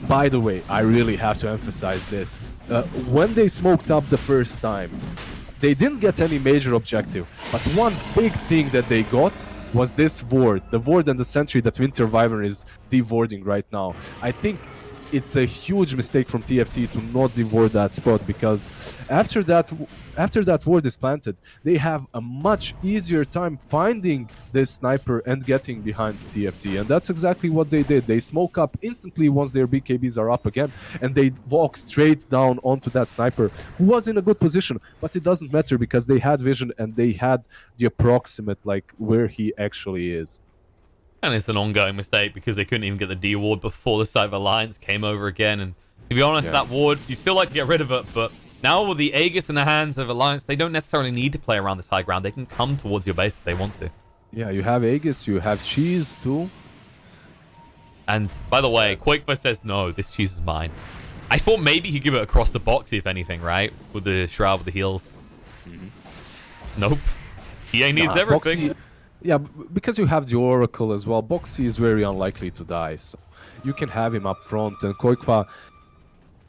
by the way, I really have to emphasize this. When they smoked up the first time, they didn't get any major objective. But one big thing that they got was this ward. The ward and the sentry that Winter Wyvern is devording right now. I think it's a huge mistake from TFT to not devore that spot, because after that ward is planted, they have a much easier time finding this sniper and getting behind TFT, and that's exactly what they did. They smoke up instantly once their BKBs are up again, and they walk straight down onto that sniper, who was in a good position, but it doesn't matter because they had vision and they had the approximate, like, where he actually is. And it's an ongoing mistake because they couldn't even get the D ward before the Cyber Alliance came over again. And to be honest, that ward, you still like to get rid of it, but now with the Aegis in the hands of Alliance, they don't necessarily need to play around this high ground. They can come towards your base if they want to. Yeah, you have Aegis, you have Cheese too. And by the way, Qualifier says, no, this cheese is mine. I thought maybe he'd give it across the box, if anything, right? With the Shroud with the heals. Nope. TA needs everything. Boxy, yeah, because you have the Oracle as well, Boxy is very unlikely to die, so you can have him up front, and Koikwa,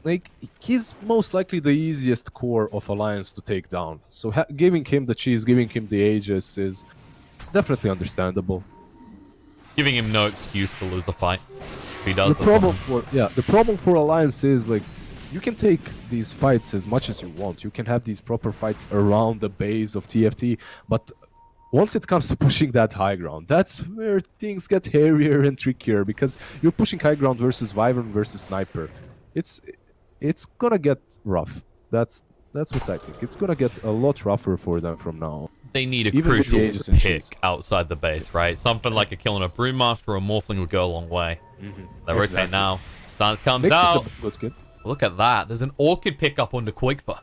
like, he's most likely the easiest core of Alliance to take down. So giving him the cheese, giving him the Aegis is definitely understandable. Giving him no excuse to lose the fight. He does The problem for Alliance is, like, you can take these fights as much as you want. You can have these proper fights around the base of TFT, but once it comes to pushing that high ground, that's where things get hairier and trickier, because you're pushing high ground versus Wyvern versus Sniper. It's gonna get rough. That's what I think. It's gonna get a lot rougher for them from now. They need a Even with the crucial Aegis and pick Cheese. outside the base, right? Something like a killing a Brewmaster or a Morphling would go a long way. They rotate Exactly. now. Sans comes Next is out. a good kid. Look at that. There's an Orchid pickup on the Qualifier.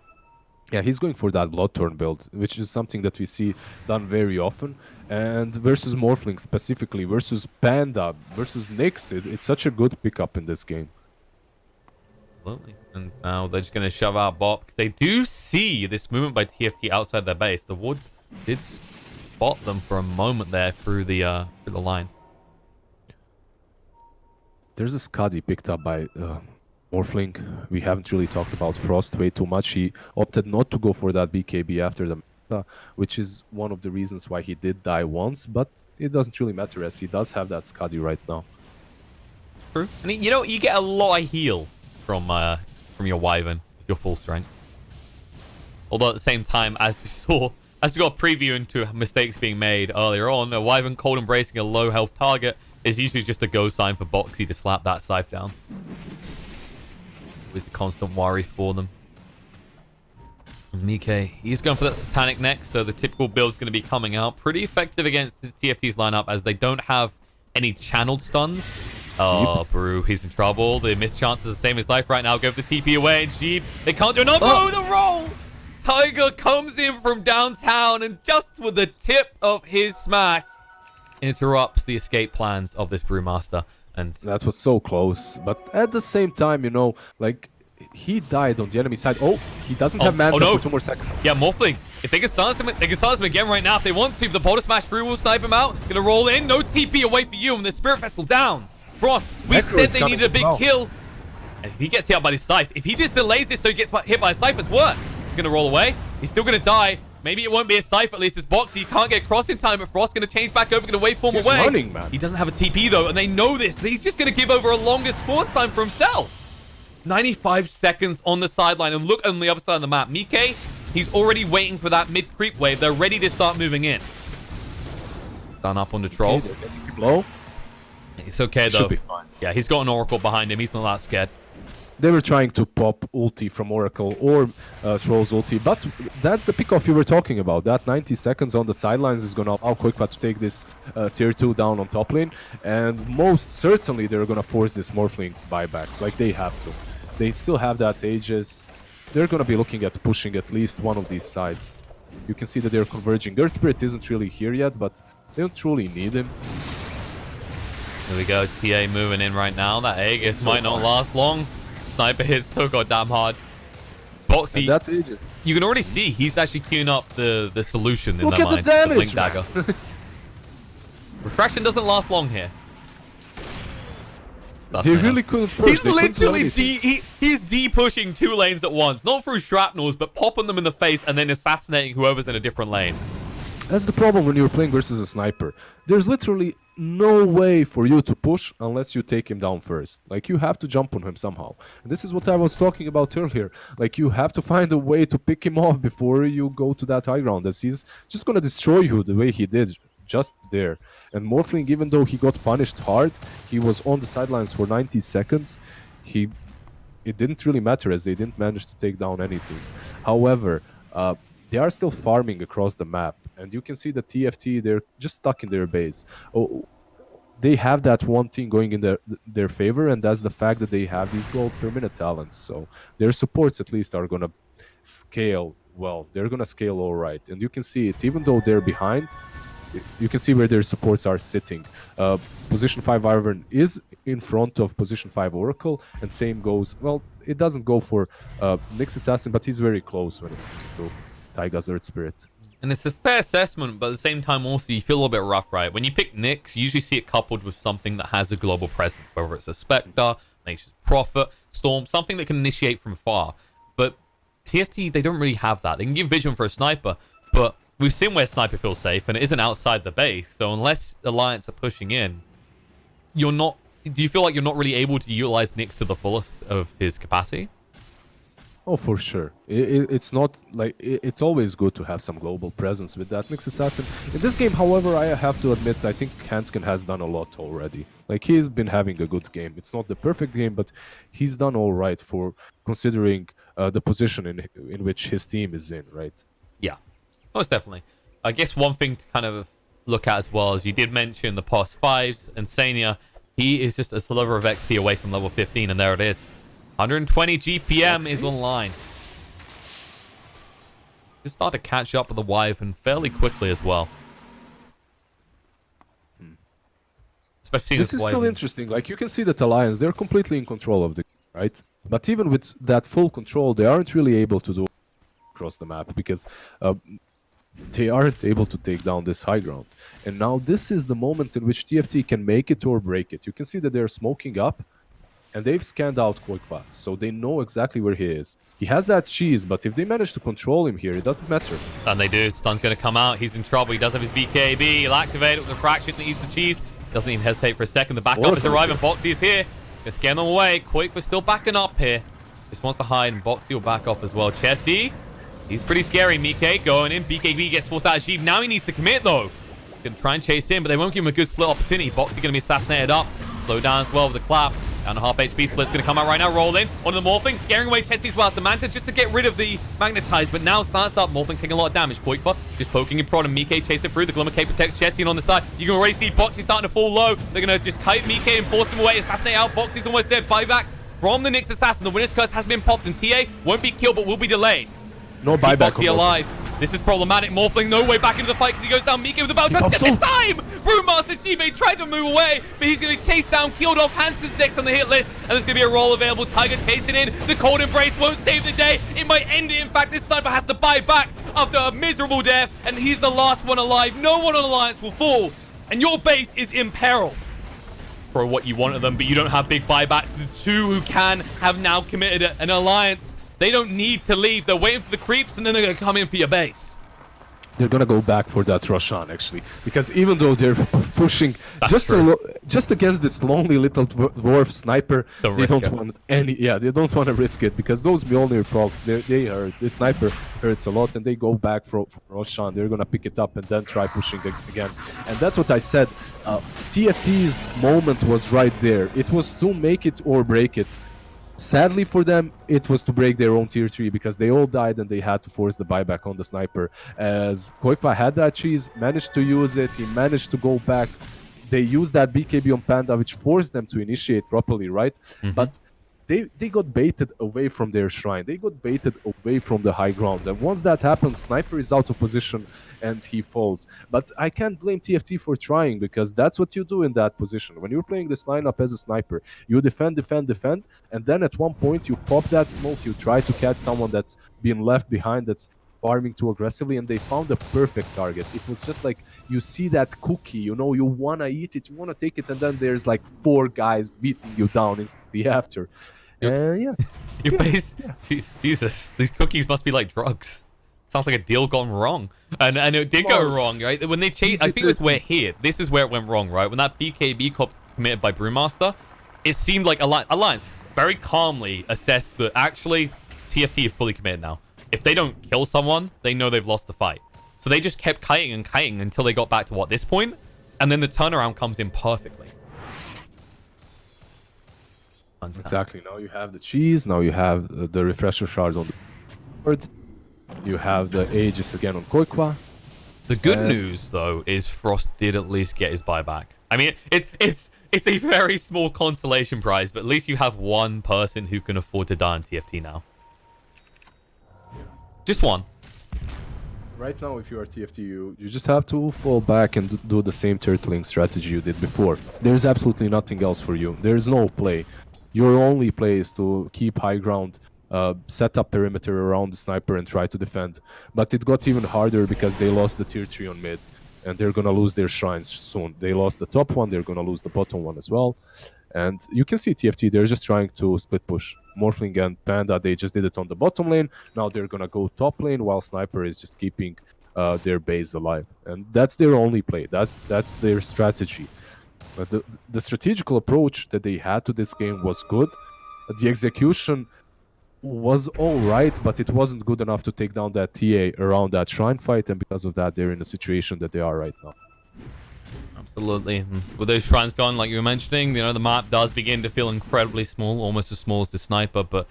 Yeah, he's going for that Bloodthorn build, which is something that we see done very often. And versus Morphling specifically, versus Panda, versus Nyx, it's such a good pickup in this game. Absolutely. And now they're just going to shove out Bop, because they do see this movement by TFT outside their base. The Wood did spot them for a moment there through the line. There's a Skadi picked up by Morphling. We haven't really talked about Frost way too much. He opted not to go for that BKB after the meta, which is one of the reasons why he did die once, but it doesn't really matter as he does have that Skadi right now. True. And you know, you get a lot of heal from your Wyvern with your full strength. Although at the same time, as we got a preview into mistakes being made earlier on, a Wyvern cold embracing a low health target is usually just a go sign for Boxy to slap that Scythe down. Always a constant worry for them. Mike, he's going for that Satanic next, so the typical build's going to be coming out. Pretty effective against the TFT's lineup as they don't have any channeled stuns. Oh, Brew, he's in trouble. The missed chance is the same as life right now. Go for the TP away, and Jeep, they can't do another. Oh, the roll! Tiger comes in from downtown, and just with the tip of his smash, interrupts the escape plans of this Brewmaster. And that was so close, but at the same time, you know, like, he died on the enemy side. Oh, he doesn't have mana for 2 more seconds. Yeah, Morphling. If they can silence him, they can silence him again right now if they want to. If the Boulder Smash through will snipe him out. Gonna roll in. No TP away for you, and the Spirit Vessel down. Frost, we said they needed a big kill. And if he gets hit out by the Scythe, if he just delays this so he gets hit by a Scythe, it's worse. He's gonna roll away. He's still gonna die. Maybe it won't be a Scythe, at least it's Boxy. He can't get across in time, but Frost's gonna change back over, gonna waveform He's away. running, man. He doesn't have a TP though, and they know this. He's just gonna give over a longer spawn time for himself. 95 seconds on the sideline, and look on the other side of the map. Mike, he's already waiting for that mid-creep wave. They're ready to start moving in. Done up on the troll. Low. It's okay, though. Should be fine. Yeah, he's got an Oracle behind him. He's not that scared. They were trying to pop ulti from Oracle or Troll's ulti, but that's the pickoff you were talking about. That 90 seconds on the sidelines is going to allow Qualifier to take this tier 2 down on top lane, and most certainly they're going to force this Morphling's buyback, like they have to. They still have that Aegis. They're going to be looking at pushing at least one of these sides. You can see that they're converging. Earth Spirit isn't really here yet, but They don't truly need him. Here we go, TA moving in right now. That Aegis So might not hard. last long. Sniper hits so goddamn hard. Boxy, And that ages. you can already see he's actually queuing up the solution in Look their at the mind. damage, Blink man. dagger. Refraction doesn't last long here. They really couldn't push. He's They couldn't do literally anything. he's de-pushing 2 lanes at once. Not through shrapnels, but popping them in the face and then assassinating whoever's in a different lane. That's the problem when you're playing versus a sniper. There's literally no way for you to push unless you take him down first. Like, you have to jump on him somehow. And this is what I was talking about earlier. Like, you have to find a way to pick him off before you go to that high ground, as he's just gonna destroy you the way he did just there. And Morphling, even though he got punished hard, he was on the sidelines for 90 seconds. It didn't really matter, as they didn't manage to take down anything. However, they are still farming across the map, and you can see the TFT, they're just stuck in their base. They have that one thing going in their favor, and that's the fact that they have these gold per minute talents. So their supports at least are gonna scale well. They're gonna scale all right, and you can see it. Even though they're behind, you can see where their supports are sitting. Position 5 Ivern is in front of position 5 Oracle, and same goes, well, it doesn't go for Nyx Assassin, but he's very close when it comes to Taiga's Earth Spirit. And it's a fair assessment, but at the same time also you feel a little bit rough, right? When you pick Nyx, you usually see it coupled with something that has a global presence, whether it's a Spectre, Nature's Prophet, Storm, something that can initiate from far. But TFT, they don't really have that. They can give vision for a sniper, but we've seen where Sniper feels safe, and it isn't outside the base. So unless Alliance are pushing in, you're not... Do you feel like you're not really able to utilize Nyx to the fullest of his capacity? Oh, for sure. It's not like it's always good to have some global presence with that Nyx Assassin. In this game, however, I have to admit, I think Hanskin has done a lot already. Like, he's been having a good game. It's not the perfect game, but he's done all right for considering the position in which his team is in, right? Yeah, most definitely. I guess one thing to kind of look at as well is you did mention the past 5s and Sania. He is just a sliver of XP away from level 15, and there it is. 120 GPM is online. Just start to catch up with the Wyvern fairly quickly as well. Especially this is still interesting. Like, you can see that Alliance, they're completely in control of the game, right? But even with that full control, they aren't really able to do across the map because they aren't able to take down this high ground. And now this is the moment in which TFT can make it or break it. You can see that they're smoking up, and they've scanned out Qualifier, so they know exactly where he is. He has that cheese, but if they manage to control him here, it doesn't matter. And they do. Stun's going to come out. He's in trouble. He does have his BKB. He'll activate it with the fraction to ease the cheese. Doesn't even hesitate for a second. The backup is arriving. Boxy is here. Just getting them away. Qualifier still backing up here. Just wants to hide, and Boxy will back off as well. Chessie, he's pretty scary. Mike going in. BKB gets forced out of Sheep. Now he needs to commit, though. Going to try and chase in, but they won't give him a good split opportunity. Boxy going to be assassinated up. Slow down as well with the clap. Down to half HP. Split's going to come out right now. Roll in. One of the Morphling. Scaring away Chessie's well as the Manta just to get rid of the Magnetize. But now starts up. Morphling taking a lot of damage. Qualifier just poking and prodding. Mike chasing through. The Glimmer Cape protects Chessie, and on the side, you can already see Boxy starting to fall low. They're going to just kite Mike and force him away. Assassinate out. Boxy's almost dead. Buyback from the Nyx Assassin. The Winner's Curse has been popped, and TA won't be killed, but will be delayed. No buyback. Boxy alive. This is problematic. Morphling no way back into the fight because he goes down. Mika with the battle tries to get this time. Brewmaster Shibe tried to move away, but he's going to chase down, killed off. Hansen's next on the hit list, and there's going to be a roll available. Tiger chasing in. The cold embrace won't save the day. It might end it. In fact, this sniper has to buy back after a miserable death, and he's the last one alive. No one on Alliance will fall, and your base is in peril. For what you want of them, but you don't have big buybacks. The 2 who can have now committed an Alliance. They don't need to leave. They're waiting for the creeps, and then they're going to come in for your base. They're going to go back for that Roshan, actually. Because even though they're pushing just against this lonely little dwarf sniper, they don't want any... Yeah, they don't want to risk it. Because those Mjolnir procs, they hurt. This sniper hurts a lot, and they go back for Roshan. They're going to pick it up and then try pushing again. And that's what I said. TFT's moment was right there. It was to make it or break it. Sadly for them, it was to break their own tier 3 because they all died and they had to force the buyback on the sniper. As Qualifier had that cheese, managed to use it, he managed to go back. They used that BKB on Panda, which forced them to initiate properly, right? But they got baited away from their shrine. They got baited away from the high ground. And once that happens, Sniper is out of position and he falls. But I can't blame TFT for trying, because that's what you do in that position. When you're playing this lineup as a sniper, you defend, and then at one point you pop that smoke, you try to catch someone that's been left behind, that's farming too aggressively, and they found a perfect target. It was just like, you see that cookie, you know, you want to eat it, you want to take it, and then there's like 4 guys beating you down instantly after. Yeah. Your base, Jesus, these cookies must be like drugs. Sounds like a deal gone wrong, and it did go wrong, right? When they changed, I think it was where here. This is where it went wrong, right? When that BKB cop committed by Brewmaster, it seemed like Alliance very calmly assessed that actually TFT are fully committed now. If they don't kill someone, they know they've lost the fight. So they just kept kiting and kiting until they got back to this point, and then the turnaround comes in perfectly. Exactly. Now you have the cheese. Now you have the refresher shard on the board. You have the Aegis again on Koikwa. The good news, though, is Frost did at least get his buyback. I mean, it's a very small consolation prize, but at least you have one person who can afford to die on TFT now. Just one. Right now, if you are TFT, you just have to fall back and do the same turtling strategy you did before. There's absolutely nothing else for you. There's no play. Your only play is to keep high ground, set up perimeter around the sniper and try to defend. But it got even harder because they lost the tier 3 on mid, and they're gonna lose their shrines soon. They lost the top one, they're gonna lose the bottom one as well. And you can see TFT, they're just trying to split push. Morphling and Panda, they just did it on the bottom lane. Now they're gonna go top lane, while Sniper is just keeping their base alive. And that's their only play. That's their strategy. The strategical approach that they had to this game was good. The execution was all right, but it wasn't good enough to take down that TA around that shrine fight, and because of that, they're in the situation that they are right now. Absolutely. With those shrines gone, like you were mentioning, you know, the map does begin to feel incredibly small, almost as small as the sniper, but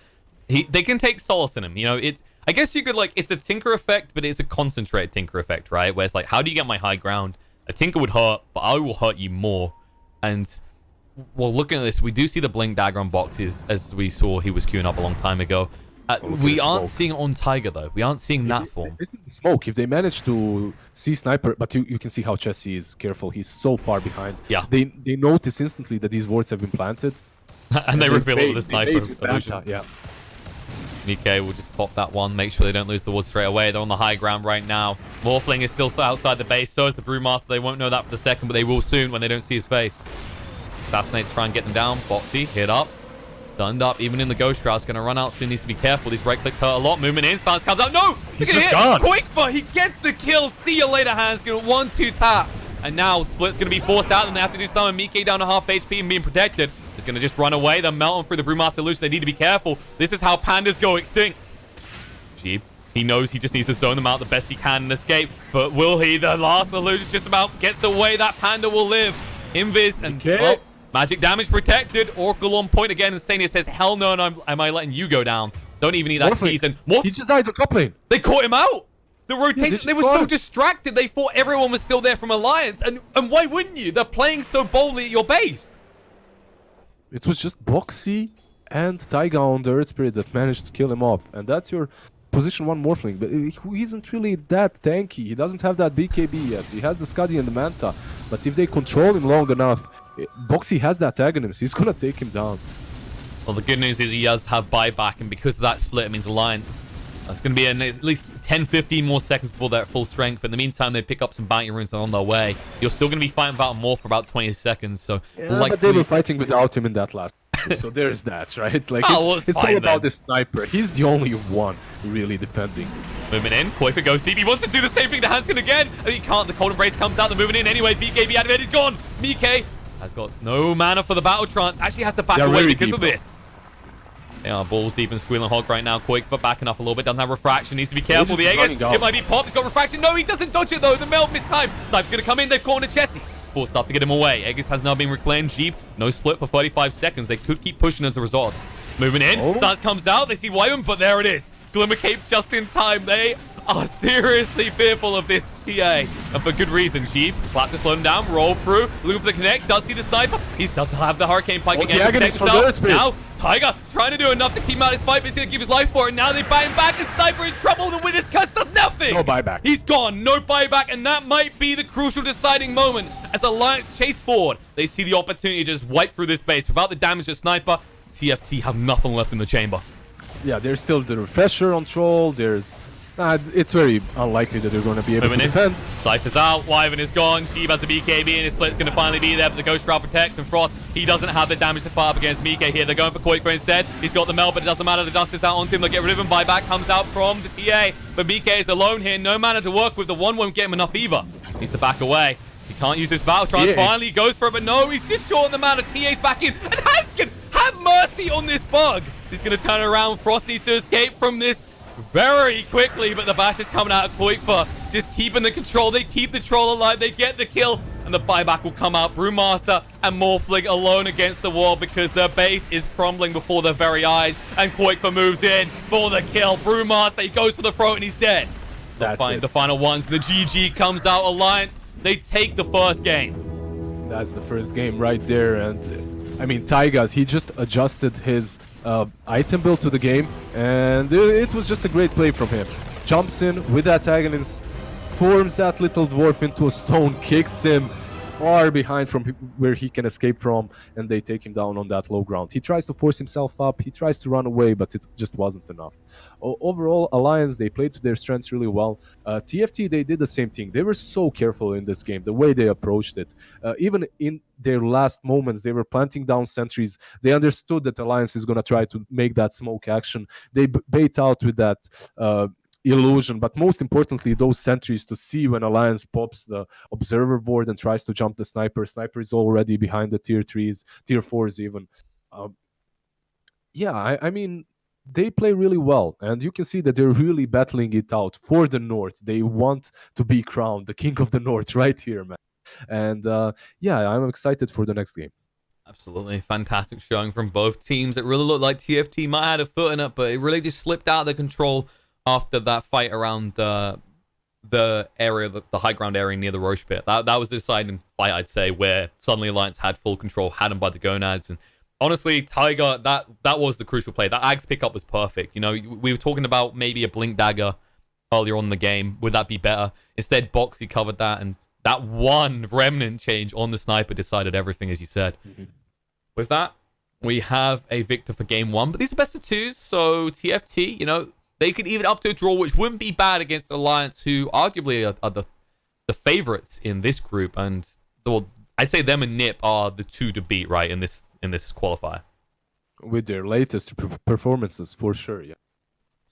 they can take solace in him. You know, I guess you could, like, it's a Tinker effect, but it's a concentrated Tinker effect, right? Where it's like, how do you get my high ground? A Tinker would hurt, but I will hurt you more. And, well, looking at this, we do see the Blink Dagger on boxes, as we saw he was queuing up a long time ago. We aren't seeing it on Tiger, though. We aren't seeing that form. This is the smoke. If they manage to see Sniper, but you can see how Chessy is careful. He's so far behind. Yeah. They notice instantly that these wards have been planted. and they reveal it with the sniper illusion. Yeah. Nikkei will just pop that one, make sure they don't lose the ward straight away. They're on the high ground right now. Morphling is still outside the base, so is the Brewmaster. They won't know that for the second, but they will soon when they don't see his face. Assassinate to try and get them down. Boxy, hit up. Stunned up, even in the Ghost Shroud's going to run out soon. Needs to be careful. These right clicks hurt a lot. Movement in. Silence comes out. No! He's just gone. Qualifier, he gets the kill. See you later, Hans. Going to 1-2 tap. And now Split's going to be forced out, and they have to do something. Mikkei down to half HP and being protected. Is going to just run away. They're melting through the Brewmaster illusion. They need to be careful. This is how pandas go extinct. Jeep. He knows he just needs to zone them out the best he can and escape. But will he? The last illusion just about gets away. That panda will live. Invis and well, magic damage protected. Oracle on point again. And Sania says, hell no, am I letting you go down? Don't even need that keys. And he just died on top lane. They caught him out. The rotation, they were so distracted. They thought everyone was still there from Alliance. And why wouldn't you? They're playing so boldly at your base. It was just Boxy and Taiga on the Earth Spirit that managed to kill him off. And that's your position 1 Morphling. But he isn't really that tanky. He doesn't have that BKB yet. He has the Skadi and the Manta. But if they control him long enough, Boxy has that tag in him, so he's gonna take him down. Well, the good news is he does have buyback, and because of that split, it means Alliance. That's going to be at least 10-15 more seconds before they're at full strength. But in the meantime, they pick up some bounty runes on their way. You're still going to be fighting about more for about 20 seconds. So, yeah, but they were fighting without him in that last. So there's that, right? Like it's all about the sniper. He's the only one really defending. Moving in, Qualifier goes deep. He wants to do the same thing to Hanskin again. And he can't. The Cold Embrace comes out. They're moving in anyway. BKB out of it. He's gone. Mikkei has got no mana for the battle trance. Actually has to back away because of this. They are balls deep and Squealing Hog right now. Qualifier backing up a little bit. Doesn't have refraction. Needs to be careful. The Aegis, it might be popped. He's got refraction. No, he doesn't dodge it though. The Meld missed time. Sniper's going to come in. They've cornered Chessy. Forced stuff to get him away. Aegis has now been reclaimed. Jeep, no split for 35 seconds. They could keep pushing as a result. Moving in. Silence comes out. They see Wyvern, but there it is. Glimmer Cape just in time. They are seriously fearful of this TA. And for good reason. Jeep, clap to slow him down. Roll through. Looking for the connect. Does see the sniper. He does have the Hurricane Pike again. Now, Tiger trying to do enough to keep him out of his fight, but he's going to give his life for it. Now they buy him back, and Sniper in trouble. The witness cuss does nothing. No buyback. He's gone. No buyback, and that might be the crucial deciding moment as Alliance chase forward. They see the opportunity to just wipe through this base. Without the damage to Sniper, TFT have nothing left in the chamber. Yeah, there's still the refresher on Troll. There's... it's very unlikely that they're going to be able to defend. Cypher's out, Wyvern is gone, Sheev has the BKB, and his split's going to finally be there, but the Ghost Shroud protects, and Frost, he doesn't have the damage to fire up against Mike here. They're going for Qualifier instead. He's got the melt, but it doesn't matter. The Justice out onto him. They'll get rid of him. Buyback comes out from the TA, but Mike is alone here. No mana to work with. The one won't get him enough either. Needs to back away. He can't use his battle trance. Finally goes for it, but no, he's just short on the mana. TA's back in, and Hanskin, have mercy on this bug. He's going to turn around. Frost needs to escape from this very quickly, but the bash is coming out of Qualifier, just keeping the control. They keep the troll alive. They get the kill, and the buyback will come out. Brewmaster and Morphling alone against the wall because their base is crumbling before their very eyes, and Qualifier moves in for the kill. Brewmaster, he goes for the throat, and he's dead. That's it. The final ones. The GG comes out. Alliance, they take the first game. That's the first game right there, and I mean, Taiga, he just adjusted his item build to the game, and it was just a great play from him. Jumps in with that antagonist, forms that little dwarf into a stone, kicks him far behind from where he can escape from, and they take him down on that low ground. He tries to force himself up, he tries to run away, but it just wasn't enough. Overall, Alliance, they played to their strengths really well. TFT, they did the same thing. They were so careful in this game, the way they approached it. Even in their last moments, they were planting down sentries. They understood that Alliance is going to try to make that smoke action. They bait out with that illusion, but most importantly, those sentries to see when Alliance pops the observer board and tries to jump the Sniper. Sniper is already behind the tier 3s, tier 4s even. I mean, they play really well, and you can see that they're really battling it out for the North. They want to be crowned the King of the North right here, man. And I'm excited for the next game. Absolutely fantastic showing from both teams. It really looked like TFT might have had a foot in it, but it really just slipped out of their control after that fight around the area, the high ground area near the Roche pit. That was the deciding fight, I'd say, where suddenly Alliance had full control, had him by the gonads. And honestly, Tiger, that was the crucial play. That Ags pickup was perfect. You know, we were talking about maybe a Blink Dagger earlier on in the game. Would that be better? Instead, Boxy covered that, and that one remnant change on the Sniper decided everything, as you said. With that, we have a victor for game one, but these are best of twos, so TFT, you know, they could even up to a draw, which wouldn't be bad against Alliance, who arguably are the favorites in this group. And I'd say them and Nip are the two to beat, right, in this qualifier. With their latest performances, for sure, yeah.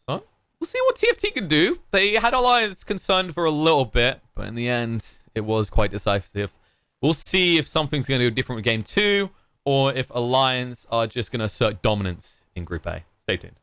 So, we'll see what TFT can do. They had Alliance concerned for a little bit, but in the end, it was quite decisive. We'll see if something's going to do different with game two, or if Alliance are just going to assert dominance in Group A. Stay tuned.